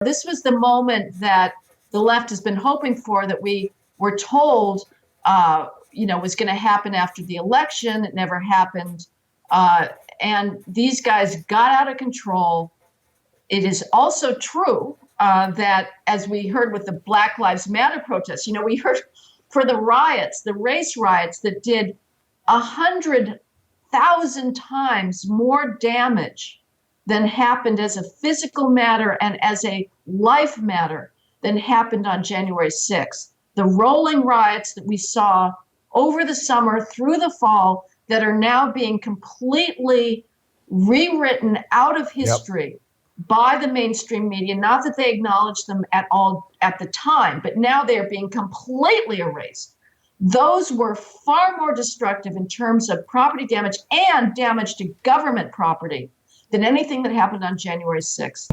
This was the moment that the left has been hoping for, that we were told, was going to happen after the election. It never happened. And these guys got out of control. It is also true that, as we heard with the Black Lives Matter protests, we heard for the riots, the race riots that did 100,000 times more damage than happened as a physical matter and as a life matter than happened on January 6th. The rolling riots that we saw over the summer through the fall that are now being completely rewritten out of history by the mainstream media, not that they acknowledged them at all at the time, but now they're being completely erased. Those were far more destructive in terms of property damage and damage to government property than anything that happened on January 6th.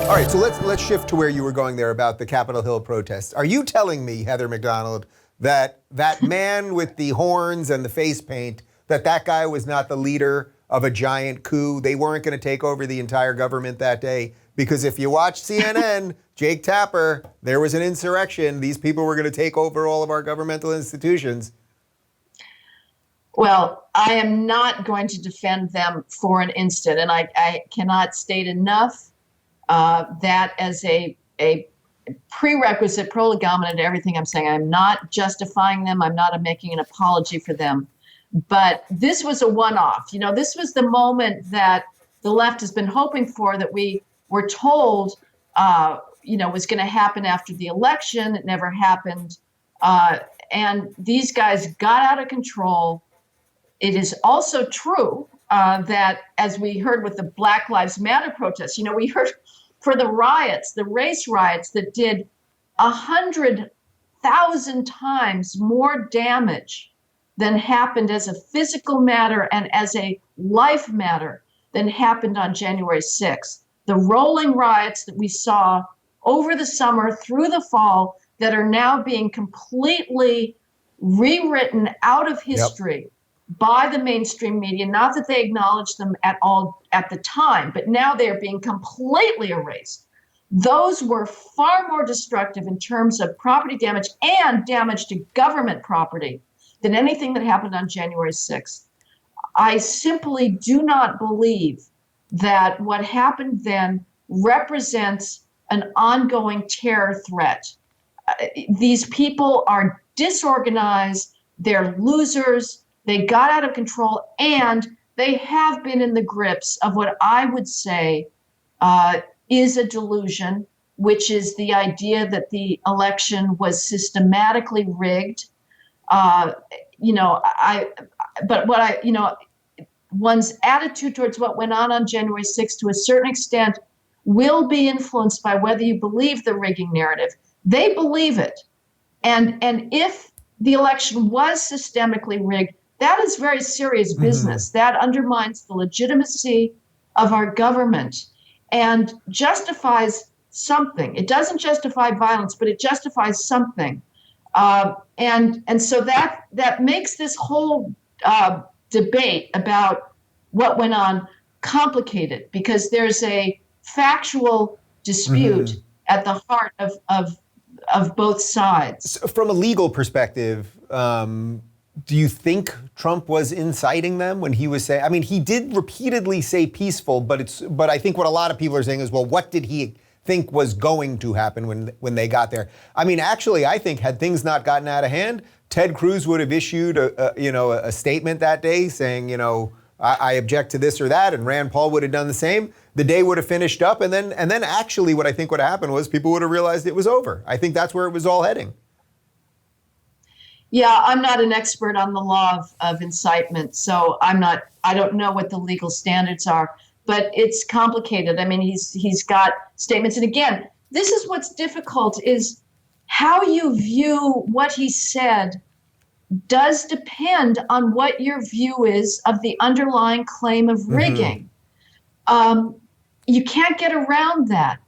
All right, so let's shift to where you were going there about the Capitol Hill protests. Are you telling me, Heather McDonald, that man with the horns and the face paint, that guy was not the leader of a giant coup? They weren't going to take over the entire government that day? Because if you watch CNN, Jake Tapper, there was an insurrection. These people were going to take over all of our governmental institutions. Well, I am not going to defend them for an instant, and I cannot state enough that as a prerequisite, prolegomena to everything I'm saying. I'm not justifying them. I'm not making an apology for them. But this was a one-off. This was the moment that the left has been hoping for, that we were told, was going to happen after the election. It never happened. And these guys got out of control. It is also true that, as we heard with the Black Lives Matter protests, we heard for the riots, the race riots that did 100,000 times more damage than happened as a physical matter and as a life matter than happened on January 6th. The rolling riots that we saw over the summer through the fall that are now being completely rewritten out of history by the mainstream media, not that they acknowledged them at all at the time, but now they're being completely erased. Those were far more destructive in terms of property damage and damage to government property than anything that happened on January 6th. I simply do not believe that what happened then represents an ongoing terror threat. These people are disorganized, they're losers, they got out of control, and they have been in the grips of what I would say is a delusion, which is the idea that the election was systematically rigged. One's attitude towards what went on January 6th to a certain extent will be influenced by whether you believe the rigging narrative. They believe it. And if the election was systemically rigged, that is very serious business. That undermines the legitimacy of our government and justifies something. It doesn't justify violence, but it justifies something. And so that makes this whole debate about what went on complicated, because there's a factual dispute at the heart of both sides. So from a legal perspective, do you think Trump was inciting them when he was saying, I mean, he did repeatedly say peaceful, but I think what a lot of people are saying is, well, what did he think was going to happen when they got there? I mean, actually, I think had things not gotten out of hand, Ted Cruz would have issued a statement that day saying, I object to this or that, and Rand Paul would have done the same. The day would have finished up, and then actually what I think would have happened was people would have realized it was over. I think that's where it was all heading. Yeah, I'm not an expert on the law of incitement, so I don't know what the legal standards are, but it's complicated. I mean, he's got statements, and again, this is what's difficult, is how you view what he said does depend on what your view is of the underlying claim of rigging. You can't get around that.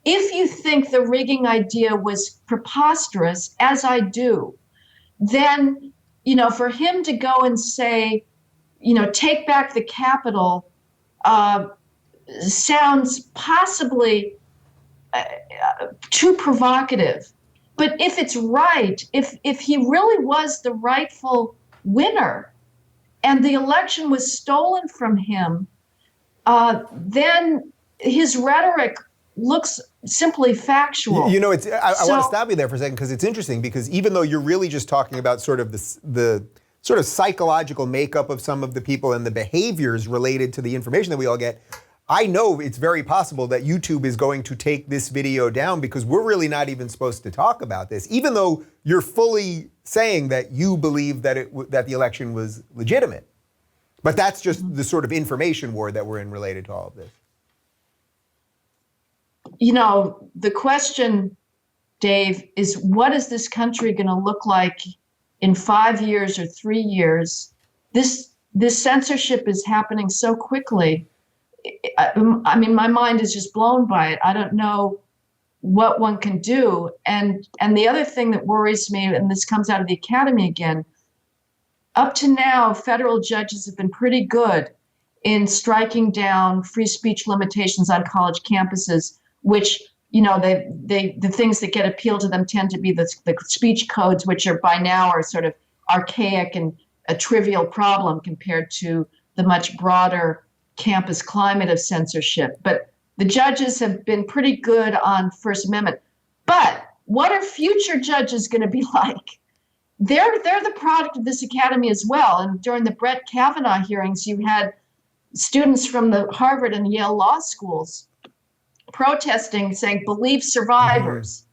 If you think the rigging idea was preposterous, as I do, then, for him to go and say take back the Capitol sounds possibly too provocative. But if it's right, if he really was the rightful winner and the election was stolen from him, then his rhetoric looks simply factual. I want to stop you there for a second because it's interesting because even though you're really just talking about sort of the sort of psychological makeup of some of the people and the behaviors related to the information that we all get, I know it's very possible that YouTube is going to take this video down because we're really not even supposed to talk about this, even though you're fully saying that you believe that that the election was legitimate. But that's just the sort of information war that we're in related to all of this. The question, Dave, is what is this country going to look like in 5 years or 3 years? This censorship is happening so quickly. I mean, my mind is just blown by it. I don't know what one can do. And the other thing that worries me, and this comes out of the academy again, up to now, federal judges have been pretty good in striking down free speech limitations on college campuses, which, the things that get appealed to them tend to be the speech codes, which are by now are sort of archaic and a trivial problem compared to the much broader campus climate of censorship. But the judges have been pretty good on First Amendment. But what are future judges going to be like? They're the product of this academy as well. And during the Brett Kavanaugh hearings, you had students from the Harvard and Yale law schools protesting, saying, believe survivors,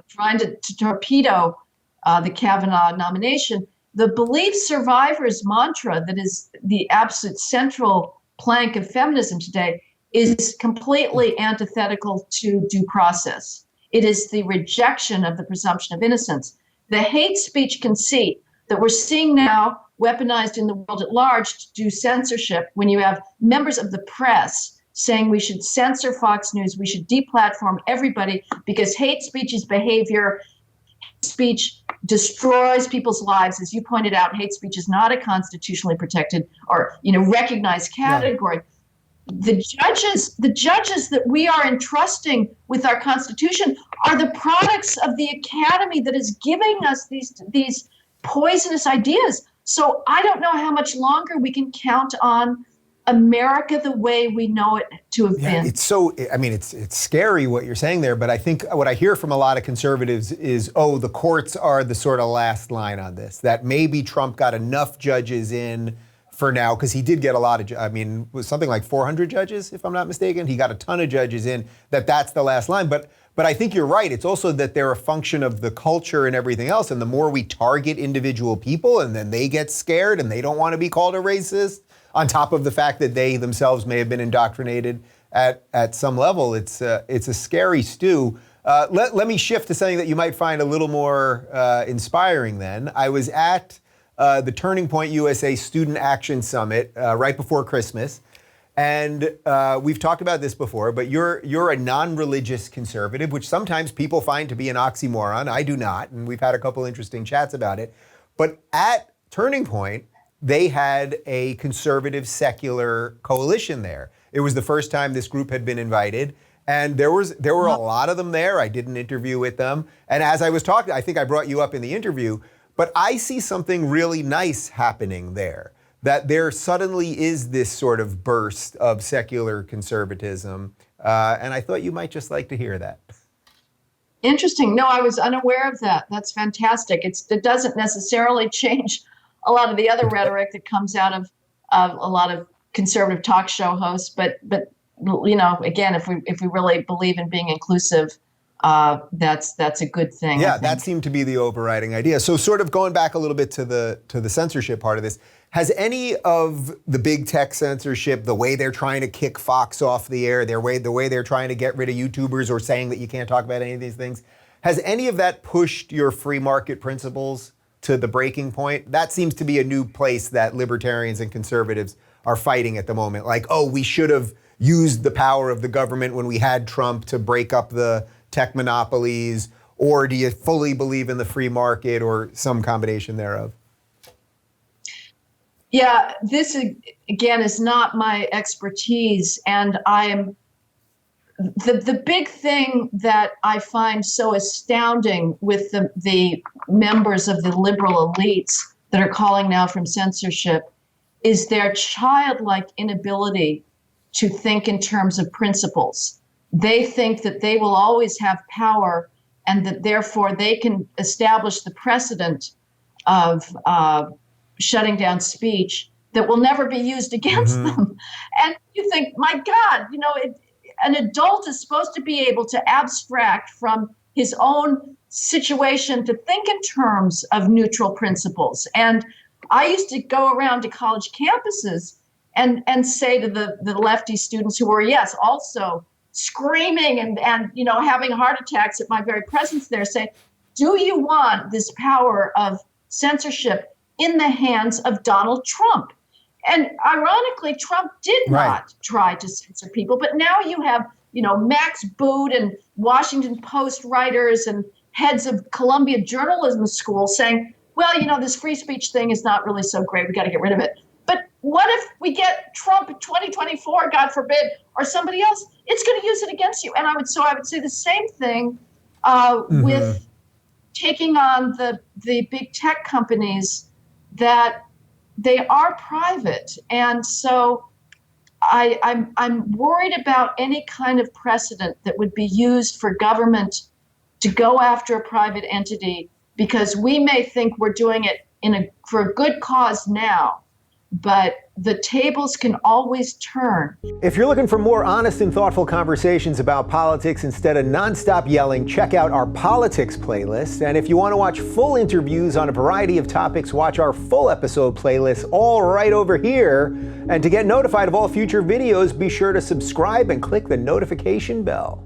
trying to torpedo the Kavanaugh nomination. The believe survivors mantra that is the absolute central plank of feminism today is completely antithetical to due process. It is the rejection of the presumption of innocence. The hate speech conceit that we're seeing now weaponized in the world at large to do censorship, when you have members of the press saying we should censor Fox News, we should deplatform everybody because hate speech is behavior. Speech destroys people's lives. As you pointed out, hate speech is not a constitutionally protected or recognized category. Yeah. The judges that we are entrusting with our Constitution are the products of the academy that is giving us these poisonous ideas. So I don't know how much longer we can count on America the way we know it to have been. It's scary what you're saying there, but I think what I hear from a lot of conservatives is, the courts are the sort of last line on this, that maybe Trump got enough judges in for now, because he did get a lot of, it was something like 400 judges, if I'm not mistaken. He got a ton of judges in, that's the last line. But I think you're right. It's also that they're a function of the culture and everything else. And the more we target individual people and then they get scared and they don't want to be called a racist, on top of the fact that they themselves may have been indoctrinated at some level, it's a scary stew. Let me shift to something that you might find a little more inspiring then. I was at the Turning Point USA Student Action Summit right before Christmas. And we've talked about this before, but you're a non-religious conservative, which sometimes people find to be an oxymoron. I do not, and we've had a couple interesting chats about it. But at Turning Point, they had a conservative secular coalition there. It was the first time this group had been invited. And there were a lot of them there. I did an interview with them. And as I was talking, I think I brought you up in the interview, but I see something really nice happening there, that there suddenly is this sort of burst of secular conservatism. And I thought you might just like to hear that. Interesting. No, I was unaware of that. That's fantastic. It doesn't necessarily change a lot of the other rhetoric that comes out of a lot of conservative talk show hosts. But again, if we really believe in being inclusive, that's a good thing. Yeah, that seemed to be the overriding idea. So sort of going back a little bit to the censorship part of this, has any of the big tech censorship, the way they're trying to kick Fox off the air, the way they're trying to get rid of YouTubers or saying that you can't talk about any of these things, has any of that pushed your free market principles to the breaking point? That seems to be a new place that libertarians and conservatives are fighting at the moment. Like, we should have used the power of the government when we had Trump to break up the tech monopolies, or do you fully believe in the free market or some combination thereof? Yeah, this again is not my expertise, and I'm the big thing that I find so astounding with the members of the liberal elites that are calling now from censorship is their childlike inability to think in terms of principles. They think that they will always have power and that therefore they can establish the precedent of shutting down speech that will never be used against them. And you think, my God, an adult is supposed to be able to abstract from his own situation to think in terms of neutral principles. And I used to go around to college campuses and say to the lefty students who were, yes, also screaming and having heart attacks at my very presence there, say, do you want this power of censorship in the hands of Donald Trump? And ironically, Trump did not try to censor people, but now you have, Max Boot and Washington Post writers and heads of Columbia Journalism School saying, well, this free speech thing is not really so great. We got to get rid of it. But what if we get Trump in 2024, God forbid, or somebody else? It's going to use it against you. And I would say the same thing with taking on the big tech companies that they are private. And so I'm worried about any kind of precedent that would be used for government to go after a private entity, because we may think we're doing it for a good cause now, but the tables can always turn. If you're looking for more honest and thoughtful conversations about politics instead of nonstop yelling, check out our politics playlist. And if you want to watch full interviews on a variety of topics, watch our full episode playlist all right over here. And to get notified of all future videos, be sure to subscribe and click the notification bell.